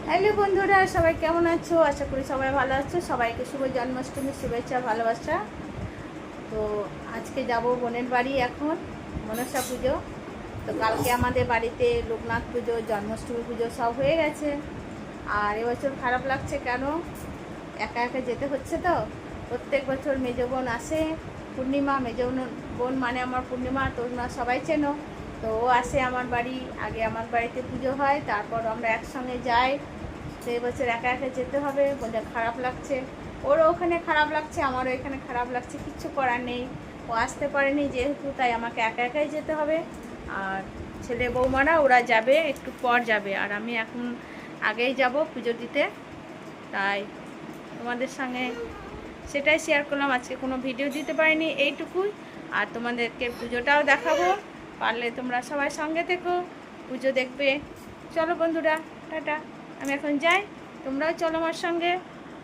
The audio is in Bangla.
হ্যালো বন্ধুরা, সবাই কেমন আছো? আশা করি সবাই ভালো আছো। সবাইকে শুভ জন্মাষ্টমীর শুভেচ্ছা, ভালোবাসা। তো আজকে যাব বোনের বাড়ি। এখন মনসা পুজো, তো কালকে আমাদের বাড়িতে লোকনাথ পুজো, জন্মাষ্টমী পুজো সব হয়ে গেছে। আর এবছর খারাপ লাগছে, কেন একা একা যেতে হচ্ছে। তো প্রত্যেক বছর মেজ বোন আসে, পূর্ণিমা। মেজ বোন মানে আমার পূর্ণিমা, তোমরা সবাই চেনো। তো ও আসে আমার বাড়ি, আগে আমার বাড়িতে পুজো হয়, তারপর আমরা একসঙ্গে যাই। তো এবছর একা একা যেতে হবে বলে খারাপ লাগছে। ওরও ওখানে খারাপ লাগছে, আমারও এখানে খারাপ লাগছে, কিচ্ছু করার নেই। ও আসতে পারেনি যেহেতু, তাই আমাকে একা একাই যেতে হবে। আর ছেলে বৌমারা ওরা যাবে, একটু পর যাবে, আর আমি এখন আগেই যাব পুজো দিতে। তাই তোমাদের সঙ্গে সেটাই শেয়ার করলাম। আজকে কোনো ভিডিও দিতে পারিনি, এইটুকুই। আর তোমাদেরকে পুজোটাও দেখাবো, পারলে তোমরা সবাই সঙ্গে থেকো, পুজো দেখবে। চলো বন্ধুরা, টাটা। আমি এখন যাই, তোমরাও চলো আমার সঙ্গে।